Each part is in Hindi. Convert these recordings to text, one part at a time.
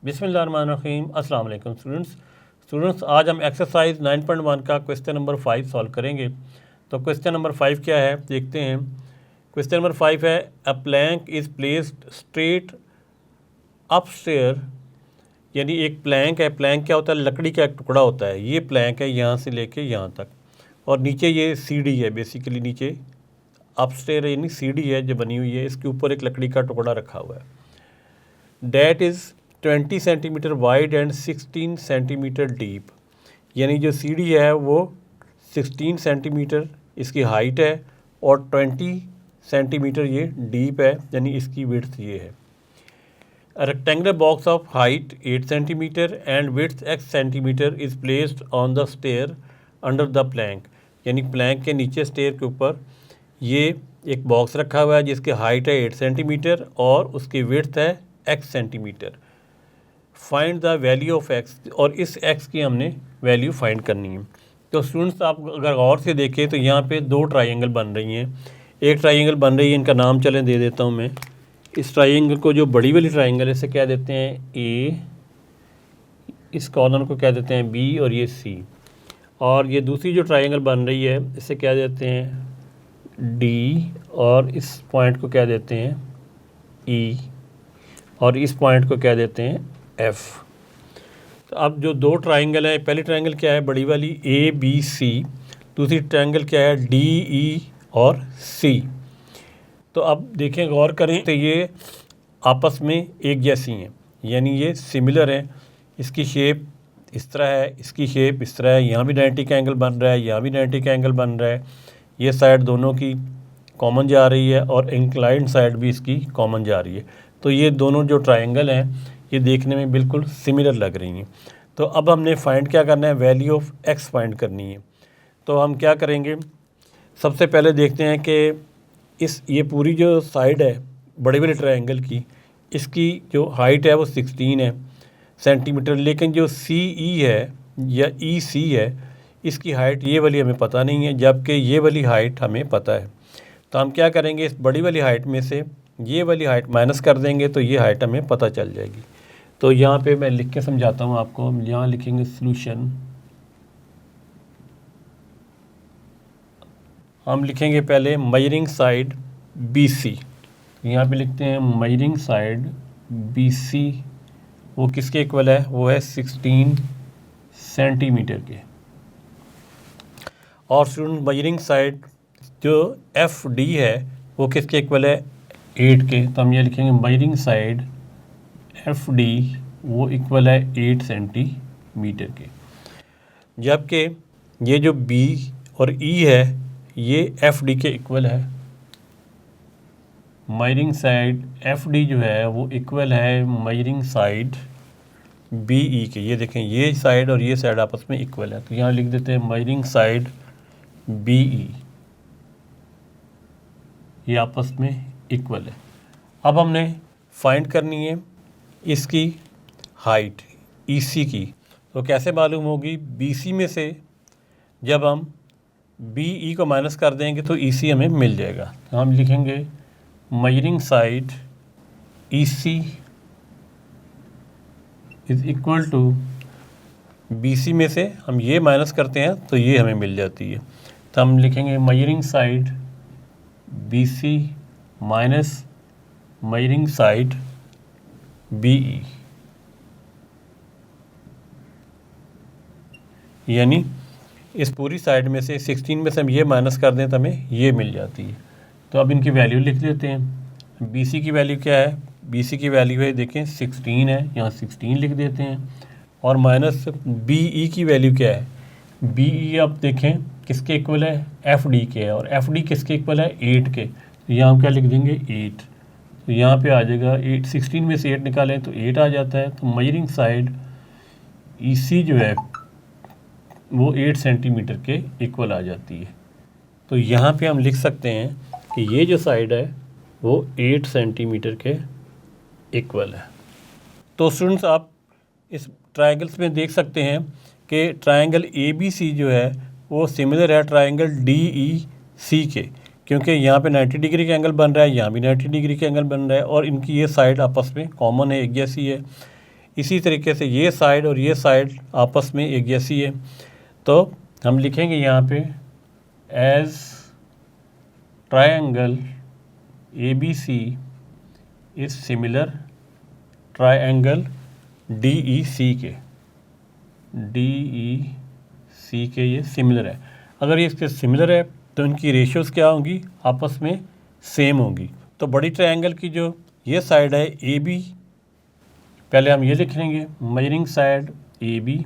बिस्मिल्लाहिर्रहमानिर्रहीम। अस्सलाम वालेकुम स्टूडेंट्स, आज हम एक्सरसाइज 9.1 का क्वेश्चन नंबर 5 सॉल्व करेंगे। तो क्वेश्चन नंबर 5 क्या है देखते हैं। क्वेश्चन नंबर 5 है a plank is placed straight upstair, यानी एक प्लैंक है। प्लैंक क्या होता है? लकड़ी का एक टुकड़ा होता है। ये प्लैंक है यहाँ से लेके यहाँ तक, और नीचे ये सीढ़ी है। बेसिकली नीचे अपस्टेयर यानी सीढ़ी है जो बनी हुई है, इसके ऊपर एक लकड़ी का टुकड़ा रखा हुआ है। That is 20 centimetre wide and 16 centimetre deep, यानी जो सीढ़ी है वो 16 सेंटीमीटर इसकी हाइट है और 20 सेंटीमीटर ये डीप है, यानी इसकी विड्थ ये है। A rectangular box of height 8 centimeter and width x centimeter is placed on the stair under the plank, यानी प्लैंक के नीचे स्टेयर के ऊपर ये एक बॉक्स रखा हुआ है जिसकी हाइट है 8 सेंटीमीटर और उसकी विड्थ है x centimetre. Find the value of x, और इस x की हमने वैल्यू फाइंड करनी है। तो स्टूडेंट्स, आप अगर गौर से देखें तो यहाँ पे दो ट्राइंगल बन रही हैं। एक ट्राइंगल बन रही है, इनका नाम चलें दे देता हूँ मैं। इस ट्राइंगल को, जो बड़ी वाली ट्राइंगल है, इसे क्या देते हैं ए, इस कॉर्नर को क्या देते हैं बी और ये सी। और ये दूसरी जो ट्राइंगल बन रही है इसे क्या देते हैं डी, और इस पॉइंट को क्या देते हैं ई, और इस पॉइंट को क्या देते हैं एफ। तो अब जो दो ट्राइंगल है, पहली ट्राइंगल क्या है बड़ी वाली ए बी सी, दूसरी ट्राइंगल क्या है डी ई और सी। तो अब देखें, गौर करें तो ये आपस में एक जैसी हैं, यानी ये सिमिलर हैं। इसकी शेप इस तरह है, इसकी शेप इस तरह है। यहाँ भी 90 का एंगल बन रहा है, यहाँ भी 90 का एंगल बन रहा है। ये साइड दोनों की कॉमन जा रही है और इंक्लाइंड साइड भी इसकी कॉमन जा रही है। तो ये दोनों जो ट्राइंगल हैं ये देखने में बिल्कुल सिमिलर लग रही हैं। तो अब हमने फाइंड क्या करना है, वैल्यू ऑफ एक्स फाइंड करनी है। तो हम क्या करेंगे, सबसे पहले देखते हैं कि ये पूरी जो साइड है बड़े बड़े ट्रायंगल की, इसकी जो हाइट है वो 16 है सेंटीमीटर, लेकिन जो सी ई है या ई सी है इसकी हाइट ये वाली हमें पता नहीं है, जबकि ये वाली हाइट हमें पता है। तो हम क्या करेंगे, इस बड़ी वाली हाइट में से ये वाली हाइट माइनस कर देंगे तो ये हाइट हमें पता चल जाएगी। तो यहाँ पे मैं लिख के समझाता हूँ आपको। यहाँ लिखेंगे सॉल्यूशन, हम लिखेंगे पहले मेजरिंग साइड बी सी। यहाँ पे लिखते हैं मेजरिंग साइड बी सी, वो किसके इक्वल है, वो है 16 सेंटीमीटर के। और स्टूडेंट मेजरिंग साइड जो एफ डी है वो किसके इक्वल है 8 के। तो हम ये लिखेंगे मेजरिंग साइड एफ डी वो इक्वल है 8 सेंटीमीटर के, जबकि ये जो बी और ई है ये एफ डी के इक्वल है। मेजरिंग साइड एफ डी जो है वो इक्वल है मेजरिंग साइड बी ई के। ये देखें, ये साइड और ये साइड आपस में इक्वल है। तो यहाँ लिख देते हैं मेजरिंग साइड बी ई, ये आपस में इक्वल है। अब हमने फाइंड करनी है इसकी हाइट ई सी की। तो कैसे मालूम होगी, बी सी में से जब हम बी ई को माइनस कर देंगे तो ई सी हमें मिल जाएगा। तो हम लिखेंगे measuring side E C is equal to B C में से हम ये माइनस करते हैं तो ये हमें मिल जाती है। तो हम लिखेंगे measuring side B C minus measuring side B E, यानी इस पूरी साइड में से 16 में से हम ये माइनस कर दें तो हमें ये मिल जाती है। तो अब इनकी वैल्यू लिख लेते हैं। बी सी की वैल्यू क्या है, बी सी की वैल्यू है देखें 16 है, यहाँ 16 लिख देते हैं। और माइनस बी ई की वैल्यू क्या है, बी ई अब देखें किसके इक्वल है एफ डी के है, और एफ डी किसके इक्वल है 8 के। तो यहाँ हम क्या लिख देंगे 8। तो यहाँ पे आ जाएगा 8, 16 में से 8 निकालें तो 8 आ जाता है। तो मेजरिंग साइड ई सी जो है वो 8 सेंटीमीटर के इक्वल आ जाती है। तो यहाँ पे हम लिख सकते हैं कि ये जो साइड है वो 8 सेंटीमीटर के इक्वल है। तो स्टूडेंट्स, आप इस ट्रायंगल्स में देख सकते हैं कि ट्रायंगल ए बी सी जो है वो सिमिलर है ट्रायंगल डी ई सी के, क्योंकि यहाँ पे 90 डिग्री का एंगल बन रहा है, यहाँ भी 90 डिग्री का एंगल बन रहा है, और इनकी ये साइड आपस में कॉमन है, एक जैसी है। इसी तरीके से ये साइड और ये साइड आपस में एक जैसी है, तो हम लिखेंगे यहाँ पे as triangle ABC is similar triangle DEC के ये सिमिलर है। अगर ये इसके सिमिलर है तो इनकी रेशियोज़ क्या होंगी, आपस में सेम होंगी। तो बड़ी ट्रायंगल की जो ये साइड है AB, पहले हम ये लिख लेंगे मेजरिंग साइड AB,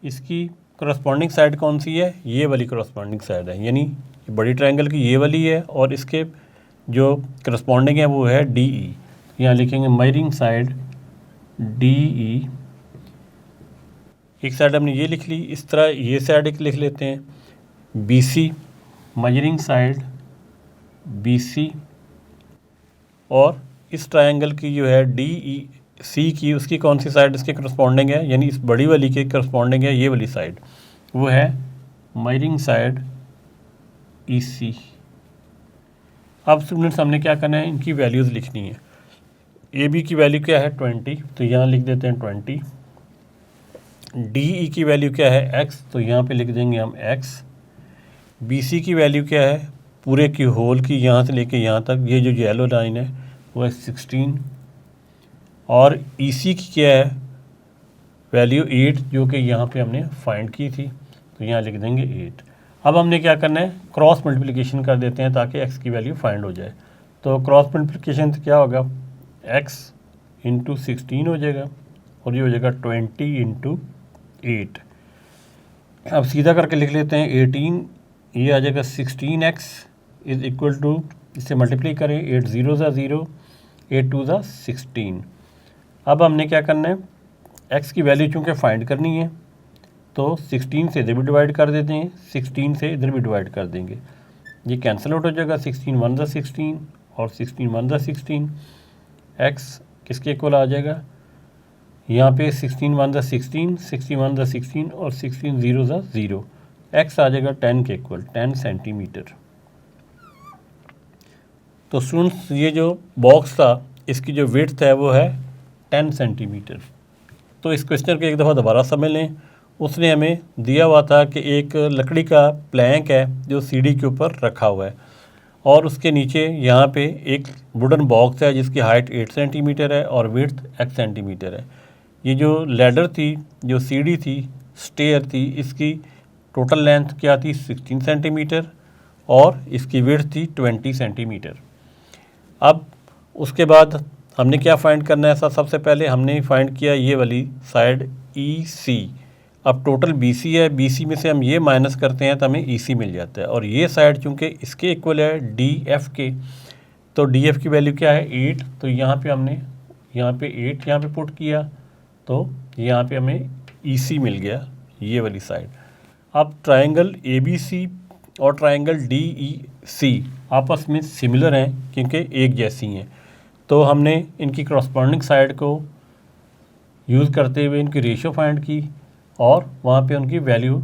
इसकी करस्पॉन्डिंग साइड कौन सी है, ये वाली करस्पॉन्डिंग साइड है, यानी बड़ी ट्रायंगल की ये वाली है और इसके जो करस्पॉन्डिंग है वो है DE। यहाँ लिखेंगे मेजरिंग साइड DE। एक साइड हमने ये लिख ली, इस तरह ये साइड एक लिख लेते हैं BC, मेजरिंग साइड BC, और इस ट्रायंगल की जो है DEC की उसकी कौन सी साइड इसके करस्पॉन्डिंग है, यानी इस बड़ी वाली के करस्पॉन्डिंग है ये वाली साइड, वो है मेजरिंग साइड EC। अब स्टूडेंट्स हमने क्या करना है, इनकी वैल्यूज़ लिखनी है। AB की वैल्यू क्या है 20, तो यहाँ लिख देते हैं 20। DE की वैल्यू क्या है x, तो यहाँ पे लिख देंगे हम x। BC की वैल्यू क्या है पूरे की होल की, यहाँ से लेके यहाँ तक, ये जो येलो लाइन है वो है 16। और EC की क्या है वैल्यू 8, जो कि यहाँ पे हमने फाइंड की थी, तो यहाँ लिख देंगे 8। अब हमने क्या करना है, क्रॉस मल्टीप्लिकेशन कर देते हैं ताकि x की वैल्यू फाइंड हो जाए। तो क्रॉस मल्टीप्लिकेशन से क्या होगा, x इंटू 16 हो जाएगा और ये हो जाएगा 20 इंटू 8। अब सीधा करके लिख लेते हैं 18, ये आ जाएगा 16x इज़ इक्वल टू, इससे मल्टीप्लाई करें 8 0 ज़ा 0, 8 2 ज़ा 16। अब हमने क्या करना है, x की वैल्यू चूँकि फाइंड करनी है तो 16 से इधर भी डिवाइड कर देते हैं, 16 से इधर भी डिवाइड कर देंगे, ये कैंसिल आउट हो जाएगा, 16 1 ज़ा 16 और 16 1 ज़ा 16। x किसके इक्वल आ जाएगा, यहाँ पे 16 1 ज़ा 16, 61 ज़ा 16 और 16 0 ज़ा 0, x आ जाएगा 10 के इक्वल, 10 सेंटीमीटर। तो स्टूडेंट्स ये जो बॉक्स था इसकी जो विड्थ है वो है 10 सेंटीमीटर। तो इस क्वेश्चन को एक दफ़ा दोबारा समझ लें। उसने हमें दिया हुआ था कि एक लकड़ी का प्लैंक है जो सीढ़ी के ऊपर रखा हुआ है और उसके नीचे यहाँ पे एक वुडन बॉक्स है जिसकी हाइट 8 सेंटीमीटर है और विड्थ x सेंटीमीटर है। ये जो लैडर थी, जो सीढ़ी थी, स्टेयर थी, इसकी टोटल लेंथ क्या थी 16 सेंटीमीटर और इसकी विड्थ थी 20 सेंटीमीटर। अब उसके बाद हमने क्या फाइंड करना है, सबसे पहले हमने फाइंड किया ये वाली साइड EC। अब टोटल BC है, BC में से हम ये माइनस करते हैं तो हमें EC मिल जाता है और ये साइड चूँकि इसके इक्वल है DF के, तो DF की वैल्यू क्या है 8, तो यहाँ पे हमने यहाँ पे 8 यहाँ पे पुट किया तो यहाँ पे हमें EC मिल गया ये वाली साइड। अब ट्रायंगल ABC और ट्रायंगल DEC आपस में सिमिलर हैं क्योंकि एक जैसी हैं, तो हमने इनकी करस्पॉन्डिंग साइड को यूज़ करते हुए इनकी रेशियो फाइंड की और वहाँ पे उनकी वैल्यू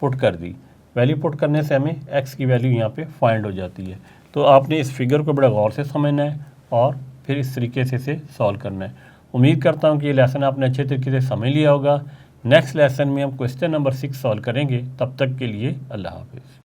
पुट कर दी। वैल्यू पुट करने से हमें x की वैल्यू यहाँ पे फाइंड हो जाती है। तो आपने इस फिगर को बड़ा गौर से समझना है और फिर इस तरीके से इसे सॉल्व करना है। उम्मीद करता हूँ कि ये लेसन आपने अच्छे तरीके से समझ लिया होगा। नेक्स्ट लेसन में हम क्वेश्चन नंबर 6 सॉल्व करेंगे। तब तक के लिए अल्लाह हाफिज़।